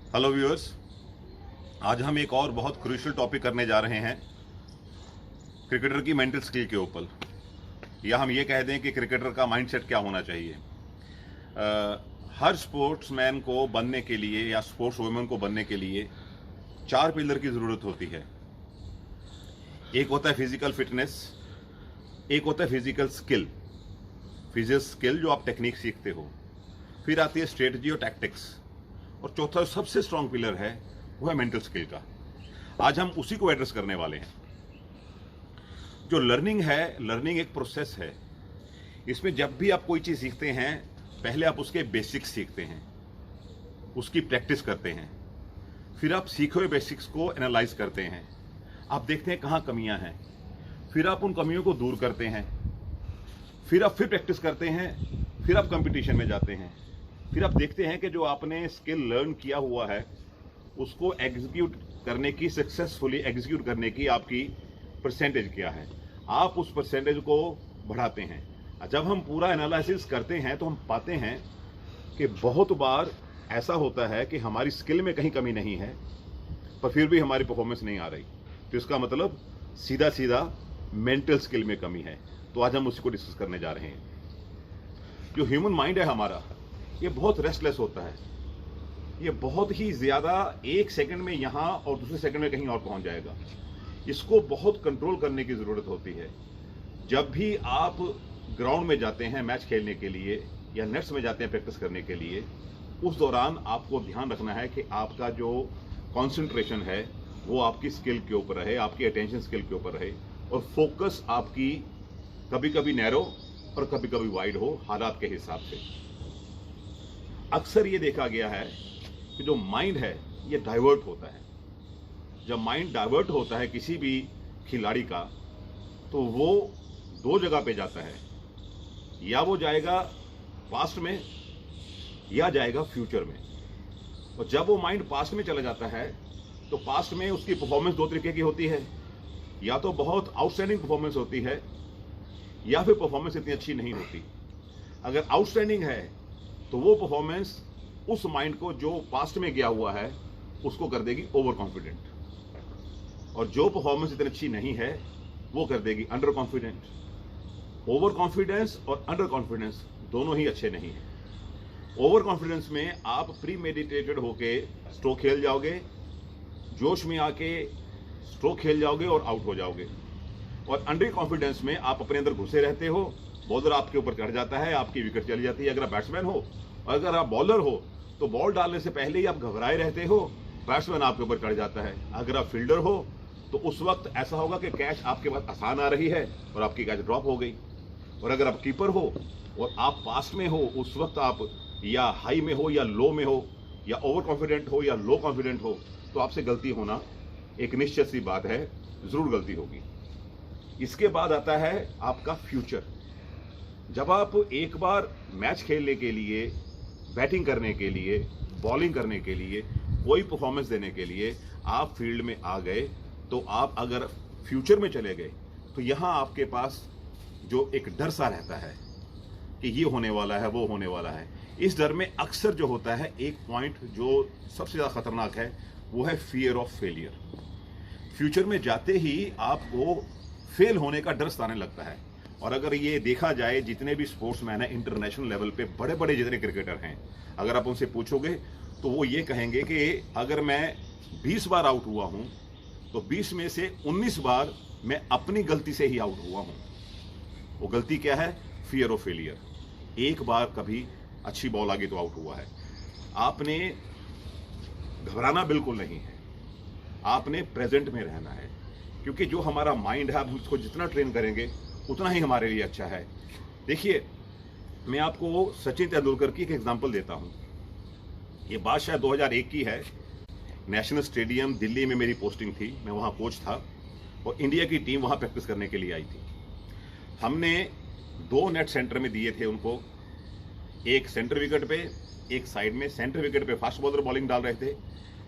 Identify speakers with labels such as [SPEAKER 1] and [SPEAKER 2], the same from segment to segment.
[SPEAKER 1] Hello viewers, आज हम एक और बहुत क्रूशियल टॉपिक करने जा रहे हैं क्रिकेटर की मेंटल स्किल के ऊपर, या हम ये कह दें कि क्रिकेटर का माइंडसेट क्या होना चाहिए। हर स्पोर्ट्समैन को बनने के लिए या स्पोर्ट्स वुमेन को बनने के लिए 4 पिलर की ज़रूरत होती है। एक होता है फिजिकल फिटनेस, एक होता है फिजिकल स्किल जो आप टेक्निक सीखते हो, फिर आती है स्ट्रेटजी और टैक्टिक्स, और चौथा सबसे स्ट्रॉन्ग पिलर है वो है मेंटल स्किल का। आज हम उसी को एड्रेस करने वाले हैं। जो लर्निंग है, लर्निंग एक प्रोसेस है। इसमें जब भी आप कोई चीज़ सीखते हैं, पहले आप उसके बेसिक्स सीखते हैं, उसकी प्रैक्टिस करते हैं, फिर आप सीखे हुए बेसिक्स को एनालाइज करते हैं, आप देखते हैं कहाँ कमियां हैं, फिर आप उन कमियों को दूर करते हैं, फिर आप प्रैक्टिस करते हैं, फिर आप कंपटीशन में जाते हैं, फिर आप देखते हैं कि जो आपने स्किल लर्न किया हुआ है उसको एग्जीक्यूट करने की, सक्सेसफुली एग्जीक्यूट करने की आपकी परसेंटेज क्या है। आप उस परसेंटेज को बढ़ाते हैं। जब हम पूरा एनालिसिस करते हैं तो हम पाते हैं कि बहुत बार ऐसा होता है कि हमारी स्किल में कहीं कमी नहीं है, पर फिर भी हमारी परफॉर्मेंस नहीं आ रही। तो इसका मतलब सीधा सीधा मेंटल स्किल में कमी है। तो आज हम उसी को डिस्कस करने जा रहे हैं। जो ह्यूमन माइंड है हमारा, ये बहुत रेस्टलेस होता है। ये बहुत ही ज़्यादा, एक सेकंड में यहाँ और दूसरे सेकंड में कहीं और पहुँच जाएगा। इसको बहुत कंट्रोल करने की ज़रूरत होती है। जब भी आप ग्राउंड में जाते हैं मैच खेलने के लिए या नेट्स में जाते हैं प्रैक्टिस करने के लिए, उस दौरान आपको ध्यान रखना है कि आपका जो कॉन्सेंट्रेशन है वो आपकी स्किल के ऊपर रहे, आपकी अटेंशन स्किल के ऊपर रहे, और फोकस आपकी कभी कभी नैरो और कभी कभी वाइड हो, हालात के हिसाब से। अक्सर ये देखा गया है कि जो माइंड है ये डाइवर्ट होता है। जब माइंड डाइवर्ट होता है किसी भी खिलाड़ी का, तो वो 2 जगह पे जाता है, या वो जाएगा पास्ट में या जाएगा फ्यूचर में। और जब वो माइंड पास्ट में चला जाता है तो पास्ट में उसकी परफॉर्मेंस 2 तरीके की होती है, या तो बहुत आउटस्टैंडिंग परफॉर्मेंस होती है या फिर परफॉर्मेंस इतनी अच्छी नहीं होती। अगर आउटस्टैंडिंग है तो वो परफॉर्मेंस उस माइंड को जो पास्ट में गया हुआ है उसको कर देगी ओवर कॉन्फिडेंट, और जो परफॉर्मेंस इतनी अच्छी नहीं है वो कर देगी अंडर कॉन्फिडेंट। ओवर कॉन्फिडेंस और अंडर कॉन्फिडेंस दोनों ही अच्छे नहीं है। ओवर कॉन्फिडेंस में आप प्री मेडिटेटेड होके स्ट्रोक खेल जाओगे, जोश में आके स्ट्रोक खेल जाओगे और आउट हो जाओगे। और अंडर कॉन्फिडेंस में आप अपने अंदर घुसे रहते हो, बॉलर आपके ऊपर चढ़ जाता है, आपकी विकेट चली जाती है। अगर आप बैट्समैन हो और अगर आप बॉलर हो तो बॉल डालने से पहले ही आप घबराए रहते हो, बैट्समैन आपके ऊपर चढ़ जाता है। अगर आप फील्डर हो तो उस वक्त ऐसा होगा कि कैच आपके पास आसान आ रही है और आपकी कैच ड्रॉप हो गई। और अगर आप कीपर हो और आप पास्ट में हो, उस वक्त आप या हाई में हो या लो में हो, या ओवर कॉन्फिडेंट हो या लो कॉन्फिडेंट हो, तो आपसे गलती होना एक निश्चित सी बात है, जरूर गलती होगी। इसके बाद आता है आपका फ्यूचर। जब आप एक बार मैच खेलने के लिए, बैटिंग करने के लिए, बॉलिंग करने के लिए, कोई परफॉर्मेंस देने के लिए आप फील्ड में आ गए, तो आप अगर फ्यूचर में चले गए तो यहाँ आपके पास जो एक डर सा रहता है कि ये होने वाला है, वो होने वाला है। इस डर में अक्सर जो होता है, एक पॉइंट जो सबसे ज़्यादा खतरनाक है वो है फियर ऑफ फेलियर। फ्यूचर में जाते ही आपको फेल होने का डर सताने लगता है। और अगर ये देखा जाए, जितने भी स्पोर्ट्समैन हैं इंटरनेशनल लेवल पे, बड़े बड़े जितने क्रिकेटर हैं, अगर आप उनसे पूछोगे तो वो ये कहेंगे कि अगर मैं 20 बार आउट हुआ हूं तो 20 में से 19 बार मैं अपनी गलती से ही आउट हुआ हूं। वो गलती क्या है? Fear of failure. एक बार कभी अच्छी बॉल आ गई तो आउट हुआ है। आपने घबराना बिल्कुल नहीं है, आपने प्रेजेंट में रहना है, क्योंकि जो हमारा माइंड है, आप उसको जितना ट्रेन करेंगे उतना ही हमारे लिए अच्छा है। देखिए, मैं आपको सचिन तेंदुलकर की एक एग्जांपल देता हूं। ये बात शायद 2001 की है। नेशनल स्टेडियम दिल्ली में मेरी पोस्टिंग थी, मैं वहां कोच था, और इंडिया की टीम वहां प्रैक्टिस करने के लिए आई थी। हमने 2 नेट सेंटर में दिए थे उनको, एक सेंटर विकेट पे, एक साइड में। सेंटर विकेट पे फास्ट बॉलर बॉलिंग डाल रहे थे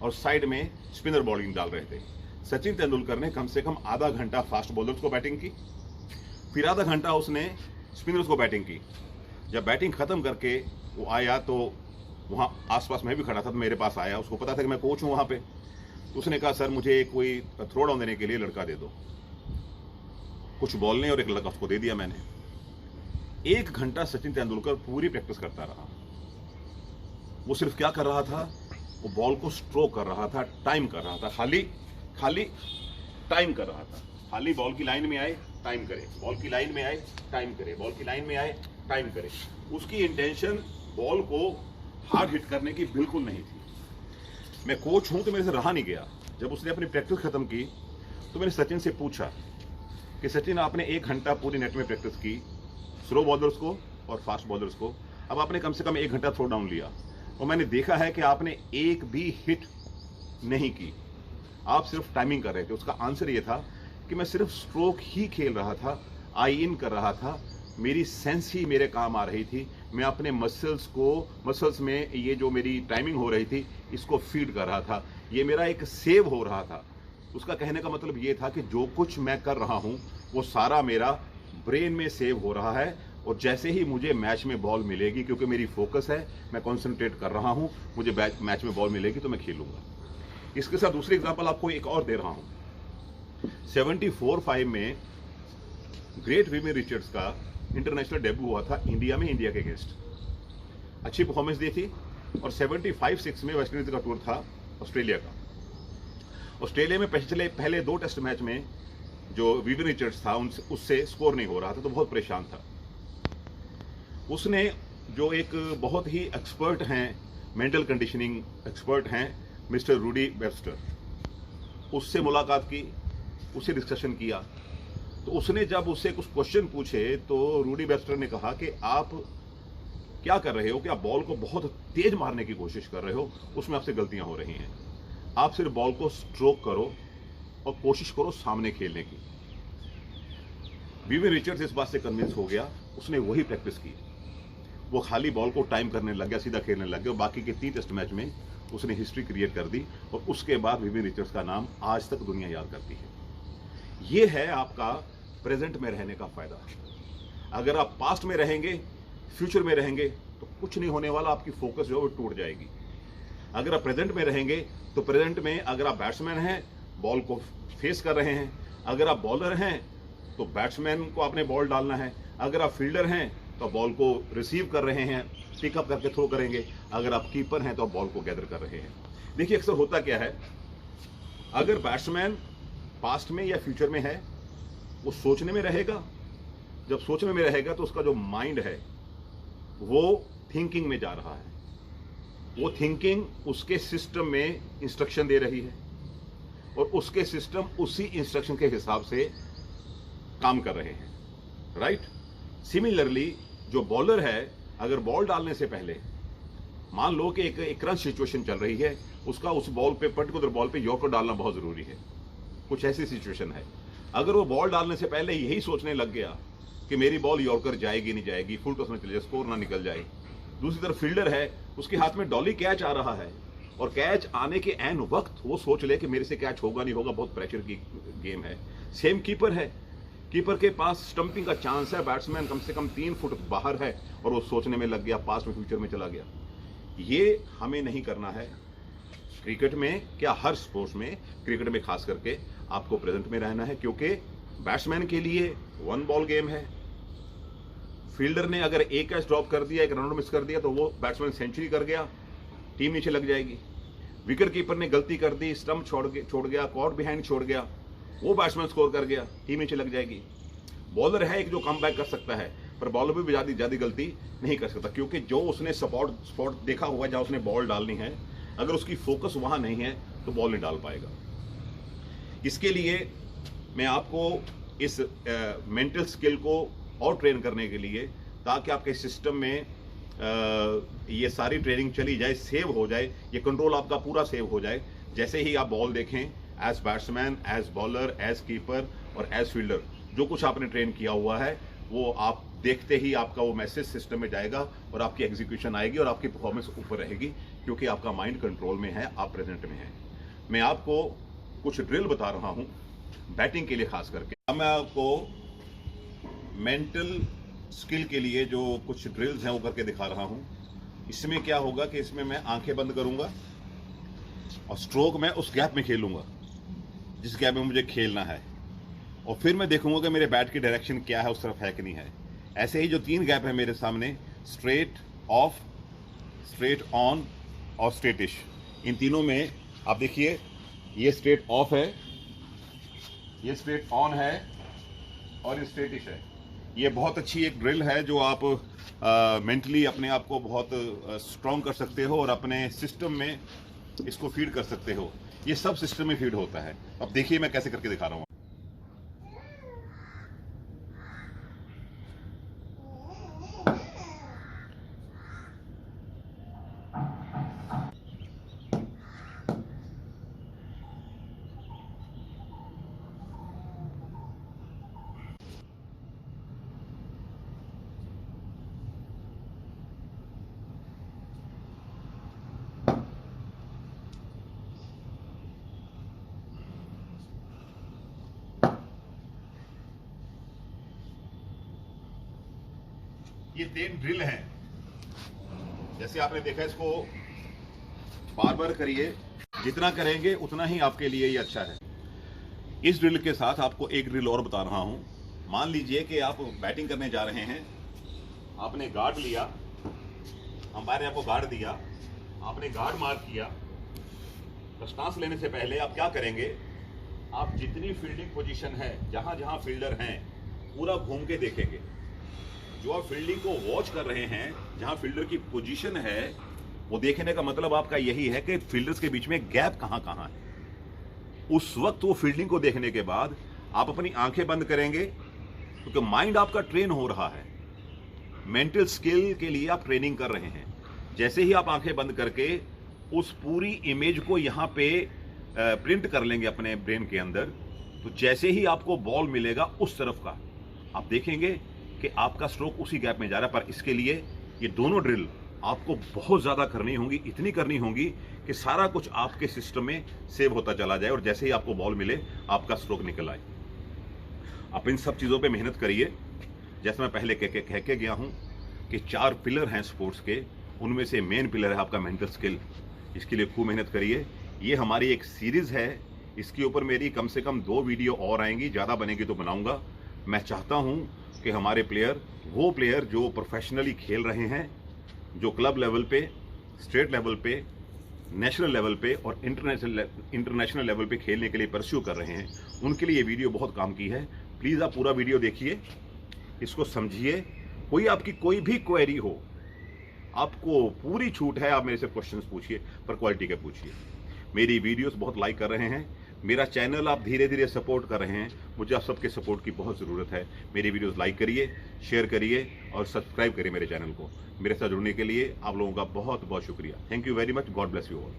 [SPEAKER 1] और साइड में स्पिनर बॉलिंग डाल रहे थे। सचिन तेंदुलकर ने कम से कम आधा घंटा फास्ट बॉलर्स को बैटिंग की, फिर आधा घंटा उसने स्पिनर्स को बैटिंग की। जब बैटिंग खत्म करके वो आया तो वहाँ आसपास मैं भी खड़ा था, तो मेरे पास आया, उसको पता था कि मैं कोच हूँ वहाँ पे। तो उसने कहा सर मुझे कोई थ्रो डाउन देने के लिए लड़का दे दो। कुछ बॉलने और एक लड़का उसको दे दिया मैंने। 1 घंटा सचिन तेंदुलकर पूरी प्रैक्टिस करता रहा। वो सिर्फ क्या कर रहा था, वो बॉल को स्ट्रोक कर रहा था, टाइम कर रहा था, खाली टाइम कर रहा था। खाली बॉल की लाइन में आए टाइम करे, बॉल की लाइन में आए टाइम करे, बॉल की लाइन में आए टाइम करे। उसकी इंटेंशन बॉल को हार्ड हिट करने की बिल्कुल नहीं थी। मैं कोच हूं तो मेरे से रहा नहीं गया। जब उसने अपनी प्रैक्टिस खत्म की तो मैंने सचिन से पूछा कि सचिन आपने 1 घंटा पूरी नेट में प्रैक्टिस की, स्लो बॉलर्स को और फास्ट बॉलर्स को, अब आपने कम से कम 1 घंटा थ्रो डाउन लिया और मैंने देखा है कि आपने एक भी हिट नहीं की, आप सिर्फ टाइमिंग कर रहे थे। उसका आंसर ये था कि मैं सिर्फ स्ट्रोक ही खेल रहा था, आई इन कर रहा था, मेरी सेंस ही मेरे काम आ रही थी, मैं अपने मसल्स में ये जो मेरी टाइमिंग हो रही थी इसको फीड कर रहा था, ये मेरा एक सेव हो रहा था। उसका कहने का मतलब ये था कि जो कुछ मैं कर रहा हूँ वो सारा मेरा ब्रेन में सेव हो रहा है, और जैसे ही मुझे मैच में बॉल मिलेगी, क्योंकि मेरी फोकस है, मैं कॉन्सेंट्रेट कर रहा हूँ, मुझे मैच में बॉल मिलेगी तो मैं खेलूंगा। इसके साथ दूसरी एग्जांपल आपको एक और दे रहा हूँ। 74-5 में ग्रेट विवियन रिचर्ड्स का इंटरनेशनल डेब्यू हुआ था इंडिया में, इंडिया के अगेंस्ट अच्छी परफॉर्मेंस दी थी। और 75-6 में वेस्ट इंडीज का टूर था ऑस्ट्रेलिया का। ऑस्ट्रेलिया में पहले 2 टेस्ट मैच में जो विवियन रिचर्ड्स था उससे स्कोर नहीं हो रहा था, तो बहुत परेशान था। उसने जो एक बहुत ही एक्सपर्ट हैं, मेंटल कंडीशनिंग एक्सपर्ट हैं, मिस्टर रूडी वेबस्टर, उससे मुलाकात की, उससे डिस्कशन किया। तो उसने जब उससे कुछ क्वेश्चन पूछे तो रूडी वेबस्टर ने कहा कि आप क्या कर रहे हो कि आप बॉल को बहुत तेज मारने की कोशिश कर रहे हो, उसमें आपसे गलतियां हो रही हैं। आप सिर्फ बॉल को स्ट्रोक करो और कोशिश करो सामने खेलने की। विवियन रिचर्ड्स इस बात से कन्विंस हो गया, उसने वही प्रैक्टिस की। वो खाली बॉल को टाइम करने लग गया, सीधा खेलने लग गया। बाकी के 3 टेस्ट मैच में उसने हिस्ट्री क्रिएट कर दी, और उसके बाद विवियन रिचर्ड्स का नाम आज तक दुनिया याद करती है। ये है आपका प्रेजेंट में रहने का फायदा। अगर आप पास्ट में रहेंगे, फ्यूचर में रहेंगे, तो कुछ नहीं होने वाला, आपकी फोकस जो है वो टूट जाएगी। अगर आप प्रेजेंट में रहेंगे तो प्रेजेंट में अगर आप बैट्समैन हैं, बॉल को फेस कर रहे हैं, अगर आप बॉलर हैं तो बैट्समैन को आपने बॉल डालना है, अगर आप फील्डर हैं तो बॉल को रिसीव कर रहे हैं, पिकअप करके थ्रो करेंगे, अगर आप कीपर हैं तो आप बॉल को गैदर कर रहे हैं। देखिए अक्सर होता क्या है, अगर बैट्समैन पास्ट में या फ्यूचर में है, वो सोचने में रहेगा। जब सोचने में रहेगा तो उसका जो माइंड है वो थिंकिंग में जा रहा है, वो थिंकिंग उसके सिस्टम में इंस्ट्रक्शन दे रही है, और उसके सिस्टम उसी इंस्ट्रक्शन के हिसाब से काम कर रहे हैं, राइट। सिमिलरली जो बॉलर है, अगर बॉल डालने से पहले मान लो कि एक क्रंच सिचुएशन चल रही है, उसका उस बॉल पे, पर्टिकुलर बॉल पे यॉर्कर डालना बहुत जरूरी है, कुछ ऐसी सिचुएशन है। अगर वो बॉल डालने से पहले यही सोचने लग गया कि मेरी बॉल यॉर्कर जाएगी नहीं जाएगी, फुल टॉस में चले जाए, स्कोर ना निकल जाए। दूसरी तरफ फील्डर है, उसके हाथ में डॉली कैच आ रहा है, और कैच आने के एन वक्त वो सोच ले कि मेरे से कैच होगा नहीं होगा, बहुत प्रेशर की गेम है। सेम कीपर है, कीपर के पास स्टंपिंग का चांस है, बैट्समैन कम से कम 3 फुट बाहर है, और वो सोचने में लग गया, पास्ट में फ्यूचर में चला गया। ये हमें नहीं करना है। क्रिकेट में क्या, हर स्पोर्ट्स में, क्रिकेट में खास करके आपको प्रेजेंट में रहना है, क्योंकि बैट्समैन के लिए 1 बॉल गेम है। फील्डर ने अगर एक कैच ड्रॉप कर दिया, एक रन आउट मिस कर दिया, तो वो बैट्समैन सेंचुरी कर गया, टीम नीचे लग जाएगी। विकेट कीपर ने गलती कर दी, स्टंप छोड़ गया, कॉट बिहाइंड छोड़ गया, वो बैट्समैन स्कोर कर गया, टीम नीचे लग जाएगी। बॉलर है एक जो कम बैक कर सकता है, पर बॉलर भी ज्यादा गलती नहीं कर सकता, क्योंकि जो उसने स्पॉट देखा हुआ है जहां उसने बॉल डालनी है, अगर उसकी फोकस वहां नहीं है तो बॉल नहीं डाल पाएगा। इसके लिए मैं आपको इस मेंटल स्किल को और ट्रेन करने के लिए, ताकि आपके सिस्टम में ये सारी ट्रेनिंग चली जाए, सेव हो जाए, ये कंट्रोल आपका पूरा सेव हो जाए। जैसे ही आप बॉल देखें, as batsman, as bowler, as keeper और एज फील्डर, जो कुछ आपने ट्रेन किया हुआ है वो आप देखते ही आपका वो मैसेज सिस्टम में जाएगा, और आपकी एग्जीक्यूशन आएगी, और आपकी परफॉर्मेंस ऊपर रहेगी, क्योंकि आपका माइंड कंट्रोल में है, आप प्रेजेंट में हैं। मैं आपको कुछ ड्रिल बता रहा हूं बैटिंग के लिए खास करके। अब मैं आपको मेंटल स्किल के लिए जो कुछ ड्रिल्स हैं वो करके दिखा रहा हूं। इसमें क्या होगा कि इसमें मैं आंखें बंद करूंगा और स्ट्रोक मैं उस गैप में खेलूंगा जिस गैप में मुझे खेलना है, और फिर मैं देखूंगा कि मेरे बैट की डायरेक्शन क्या है, उस तरफ है कि नहीं है। ऐसे ही जो 3 गैप है मेरे सामने, स्ट्रेट ऑफ, स्ट्रेट ऑन और स्ट्रेटिश, इन तीनों में आप देखिए ये स्ट्रेट ऑफ है, ये स्ट्रेट ऑन है और ये स्ट्रेटिश है। ये बहुत अच्छी एक ड्रिल है जो आप मेंटली अपने आप को बहुत स्ट्रॉन्ग कर सकते हो और अपने सिस्टम में इसको फीड कर सकते हो। ये सब सिस्टम में फीड होता है। अब देखिए मैं कैसे करके दिखा रहा हूँ। ये 3 ड्रिल हैं। जैसे आपने देखा, इसको बार बार करिए, जितना करेंगे उतना ही आपके लिए ये अच्छा है। इस ड्रिल के साथ आपको एक ड्रिल और बता रहा हूं। मान लीजिए कि आप बैटिंग करने जा रहे हैं, आपने गार्ड लिया, अंपायर ने आपको गार्ड दिया, आपने गार्ड मार्क किया। स्टांस लेने से पहले आप क्या करेंगे, आप जितनी फील्डिंग पोजीशन है, जहां जहां फील्डर हैं, पूरा घूम के देखेंगे। जो आप फील्डिंग को वॉच कर रहे हैं, जहां फील्डर की पोजीशन है, वो देखने का मतलब आपका यही है कि फील्डर्स के बीच में गैप कहां कहां है। उस वक्त वो फील्डिंग को देखने के बाद आप अपनी आंखें बंद करेंगे, क्योंकि माइंड आपका ट्रेन हो रहा है। मेंटल स्किल के लिए आप ट्रेनिंग कर रहे हैं। जैसे ही आप आंखें बंद करके उस पूरी इमेज को यहां पे प्रिंट कर लेंगे अपने ब्रेन के अंदर, तो जैसे ही आपको बॉल मिलेगा उस तरफ का, आप देखेंगे कि आपका स्ट्रोक उसी गैप में जा रहा है। पर इसके लिए ये दोनों ड्रिल आपको बहुत ज़्यादा करनी होंगी, इतनी करनी होंगी कि सारा कुछ आपके सिस्टम में सेव होता चला जाए और जैसे ही आपको बॉल मिले आपका स्ट्रोक निकल आए। आप इन सब चीज़ों पे मेहनत करिए। जैसे मैं पहले कह के गया हूँ कि 4 पिलर हैं स्पोर्ट्स के, उनमें से मेन पिलर है आपका मेंटल स्किल। इसके लिए खूब मेहनत करिए। ये हमारी एक सीरीज़ है, इसके ऊपर मेरी कम से कम 2 वीडियो और आएंगी, ज़्यादा बनेगी तो बनाऊँगा। मैं चाहता हूँ कि हमारे प्लेयर, वो प्लेयर जो प्रोफेशनली खेल रहे हैं, जो क्लब लेवल पे, स्टेट लेवल पे, नेशनल लेवल पे और इंटरनेशनल लेवल पे खेलने के लिए परस्यू कर रहे हैं, उनके लिए ये वीडियो बहुत काम की है। प्लीज़ आप पूरा वीडियो देखिए, इसको समझिए। कोई आपकी कोई भी क्वेरी हो, आपको पूरी छूट है, आप मेरे से क्वेश्चंस पूछिए, पर क्वालिटी के पूछिए। मेरी वीडियोस बहुत लाइक कर रहे हैं, मेरा चैनल आप धीरे धीरे सपोर्ट कर रहे हैं, मुझे आप सबके सपोर्ट की बहुत ज़रूरत है। मेरी वीडियोस लाइक करिए, शेयर करिए और सब्सक्राइब करिए मेरे चैनल को। मेरे साथ जुड़ने के लिए आप लोगों का बहुत बहुत शुक्रिया। Thank you very much. God bless you all.